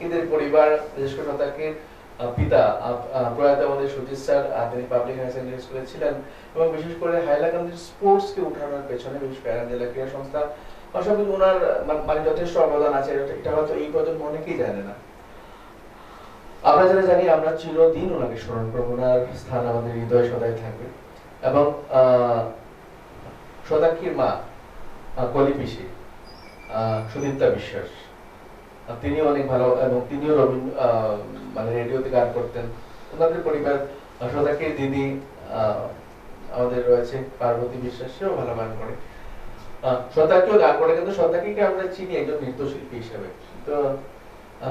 শতাকিদের পরিবার, বিশেষ করে শতাকির পিতা প্রয়াত আমাদের সুজিত স্যার, তিনি পাবলিক হায়ার সেকেন্ডারি স্কুলে ছিলেন এবং বিশেষ করে হাইলাকান্দির স্পোর্টসকে উঠানোর পেছনে বিশেষ প্যারান জেলা ক্রীড়া সংস্থা পাশাপাশি ওনার মানে যথেষ্ট অবদান আছে। এটা হয়তো এই প্রজন্ম অনেকেই জানে না। আমরা যারা জানি আমরা চিরদিন ওনাকে স্মরণ করবো, ওনার স্থান আমাদের হৃদয়ে সদাই থাকবে। এবং শতাকির মা কলি পিসি সুদীপ্তা বিশ্বাস, তিনি অনেক ভালো এবং তিনিও মানে রেডিওতে গান করতেন। ওনাদের পরিবার শতাকির দিদি আমাদের রয়েছে পার্বতী বিশ্বাস, সেও ভালো গান করে। শতাকিও গান করে, কিন্তু শতাকিকে আমরা চিনি একজন নৃত্যশিল্পী হিসেবে। তো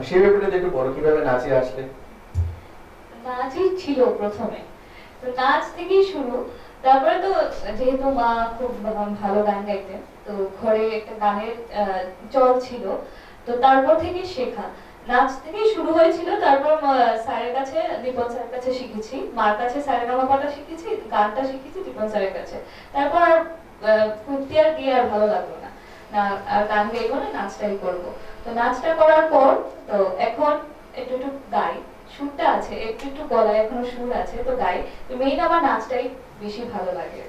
সেই ব্যাপারে একটু বড়, কিভাবে নাচে আসলে? নাচই ছিল প্রথমে, তো নাচ থেকেই শুরু। তারপরে তো যেহেতু মা খুব ভালো গান গাইতেন, তো ঘরে একটা গানের চল ছিল, তো তারপর থেকে শেখা নাচ থেকেই শুরু হয়েছিল। তারপর স্যারের কাছে, দীপন স্যারের কাছে শিখেছি, মার কাছে সারেগামাপাটা শিখেছি, গানটা শিখেছি দীপন স্যারের কাছে। তারপর আর ফুর্তি আর গিয়ে আর ভালো লাগলো না, না আর গান গাইবো না, নাচটাই করবো। তো নাচটা করার পর তো এখন একটু একটু গাই, সুরটা আছে, একটু একটু গলায় এখনো সুর আছে, তো গাই। তো মেইন আমার নাচটাই বেশি ভালো লাগে।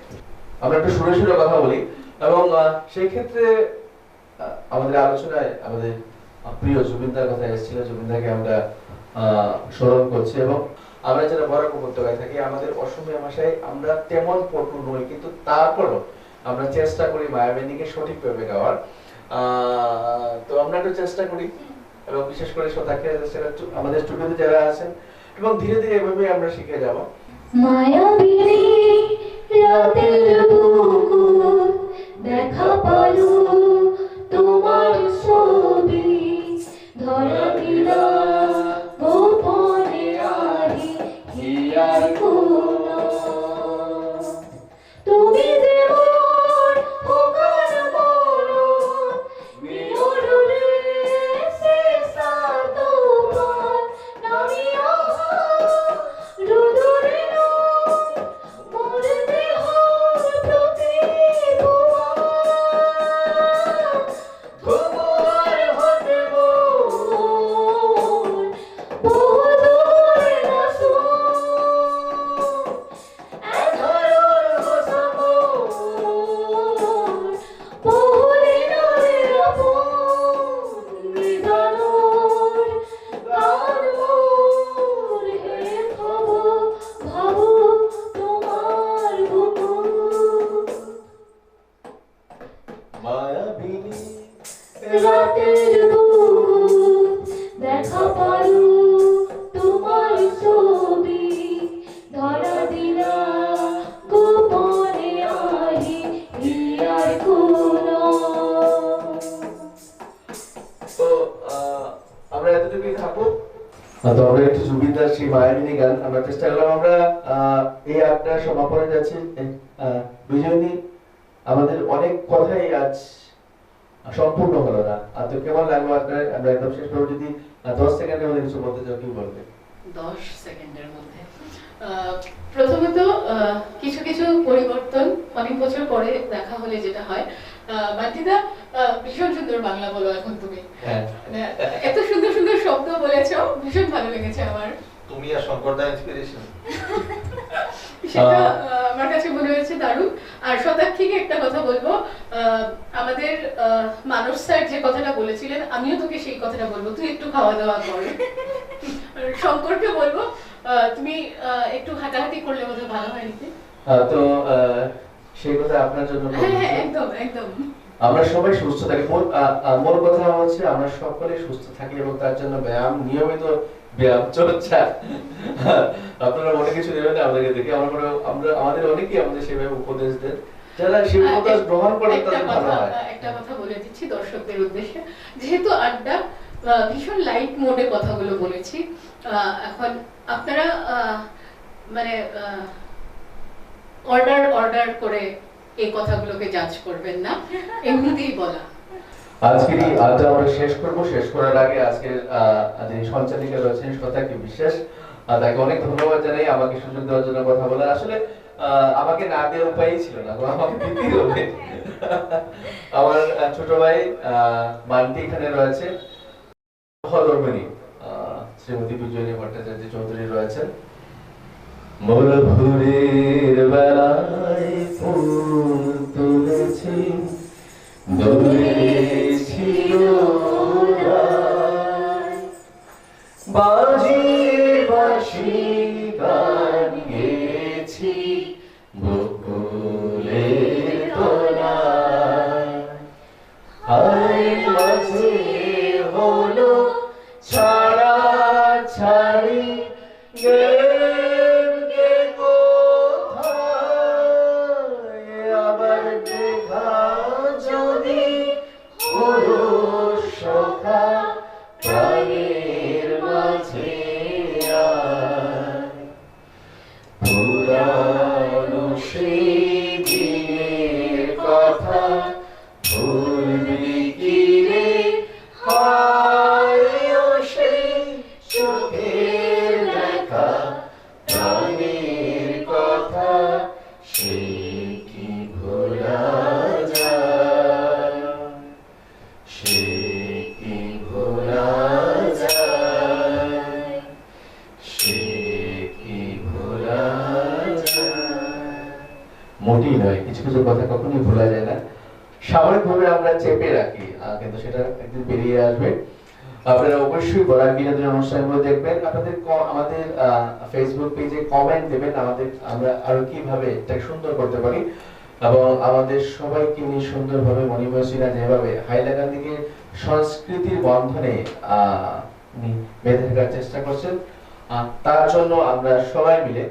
আমরা একটু সুরে সুরে কথা বলি এবং সেই ক্ষেত্রে আমাদের আলোচনায় আমাদের প্রিয় জুবিনদার কথা এসেছিল। জুবিনদাকে আমরা স্মরণ করছি এবং আমরা যারা বরাক উপত্যকায় থাকি, আমাদের অসমীয়া ভাষায় আমরা তেমন পটু নই, কিন্তু তারপরও আমরা চেষ্টা করি মায়াবেনীকে সঠিকভাবে গাওয়ার। তো আমরা একটু চেষ্টা করি এবং বিশেষ করে শতাকি আমাদের স্টুডিওতে যারা আছেন, এবং ধীরে ধীরে এভাবে আমরা শিখে যাব। মায়াবিনী রাতের বুকুর দেখা পালু তোমার ছবি, ধরা দিলা গোপনে আহি হিয়ার কোনা, তুমি যেমন হোকার মরণ মিয়রুরে শেষা তোমার নামিয়া রুদুরে রাতের বুকুর দেখা পালু তোমার ছবি, ধরা দিলা গোপনে আহি হিয়ার কোনা। তো আমরা এতটুকুই থাকবো। তো আমরা একটু জুবিনদার সেই মায়াবিনী গান আমরা চেষ্টা করলাম। আমরা এই আড্ডা সমাপনে যাচ্ছি। বিজয়নী, আমাদের অনেক কথাই আজ সম্পূর্ণ হলো না। তো কেমন লাগলো আপনার? আমরা একদম শেষ করবো, যদি 10 সেকেন্ডের মধ্যে কিছু বলতে চাও, কি বলবে? 10 সেকেন্ডের মধ্যে প্রথমত কিছু কিছু পরিবর্তন অনেক বছর পরে দেখা হলে যেটা হয়, মাটিদা ভীষণ সুন্দর বাংলা বলো এখন তুমি। হ্যাঁ, এত সুন্দর সুন্দর শব্দ বলেছো, ভীষণ ভালো লেগেছে আমার। তুমি আর শঙ্করদা ইন্সপিরেশন, সেটা আমার কাছে মনে হয়েছে দারুণ। আর শতাক্ষীকে একটা কথা বলবো, আমাদের মানস স্যার যে কথাটা বলেছিলেন, আমিও তোকে সেই কথাটা বলবো, তুই একটু খাওয়া দাওয়া কর। শঙ্করকে বলবো তুমি একটু হাঁটাহাঁটি করলে বোধহয় ভালো হয় নাকি। তো সেই কথা আপনার জন্য হ্যাঁ একদম একদম। আমরা সবাই সুস্থ থাকি। মূল কথা হচ্ছে আমরা সকলে সুস্থ থাকি এবং তার জন্য ব্যায়াম, নিয়মিত ব্যায়াম চর্চা। আপনারা অনেক কিছু নেবেন আমাদেরকে দেখে, আমরা আমাদের অনেকেই আমাদের সেভাবে উপদেশ দেন, যারা সেই উপদেশ গ্রহণ করে তাদের ভালো হয়। একটা কথা বলে দিচ্ছি দর্শকদের উদ্দেশ্যে, যেহেতু আড্ডা ভীষণ লাইট মোডে কথাগুলো বলেছি, এখন আপনারা মানে অর্ডার করে এই কথাগুলোকে জাজ করবেন না, এমনিতেই বলা। আজকের এই আড্ডা আমরা শেষ করব। শেষ করার আগে আজকের যিনি সঞ্চালিকা রয়েছেন শতাকি বিশ্বাস, তাকে অনেক ধন্যবাদ জানাই আমাকে সুযোগ দেওয়ার জন্য কথা বলার। আসলে আমাকে না দেওয়ার উপায়ই ছিল না, আমাকে দিতেই হবে। আমার ছোট ভাই মান্টি এখানে রয়েছে, সহধর্মিণী শ্রীমতী বিজয়ী ভট্টাচার্য চৌধুরী রয়েছেন। মোর ভোরের বেলায় ফুল তুলেছি, দৌড়েছিল বাজি বাঁশি গান গেয়েছি বকুলের তলায়। হায় মাঝে হলো ছাড়া ছাড়ি, গেম গে কোথায় আবার দেখা যদি হলো সখা প্রাণের মাঝে আয়। পুরানো সেই দিনের কথা ভুলবি কি রে, হায় ও সেই চোখের দেখা প্রাণের কথা, সে কি ভোলা যায়, সে কি ভোলা যায়, সে কি ভোলা যায়। মোটেই নয়, কিছু কিছু কথা কখনোই ভোলা যায় না, সাময়িকভাবে আমরা চেপে রাখি, কিন্তু সেটা একদিন বেরিয়ে আসবে। আপনারা অবশ্যই বরাক বিনোদন অনুষ্ঠানগুলো দেখবেন, আপনাদের আমাদের ফেসবুক পেজে কমেন্ট দেবেন, আমরা আরো কিভাবে এটা সুন্দর করতে পারি, এবং আমাদের সবাইকে নিয়ে সুন্দরভাবে মণিময় সিনহা যেভাবে হাইলাকান্দিকে সংস্কৃতির বন্ধনে বেঁধে রাখার চেষ্টা করছেন, তার জন্য আমরা সবাই মিলে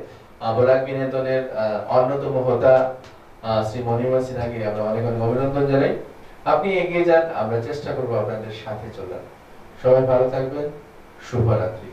বরাক বিনোদনের অন্যতম হোতা শ্রী মণিময় সিনহাকে আমরা অনেক অনেক অভিনন্দন জানাই। আপনি এগিয়ে যান, আমরা চেষ্টা করবো আপনাদের সাথে চলার। সবাই ভালো থাকবেন, শুভরাত্রি।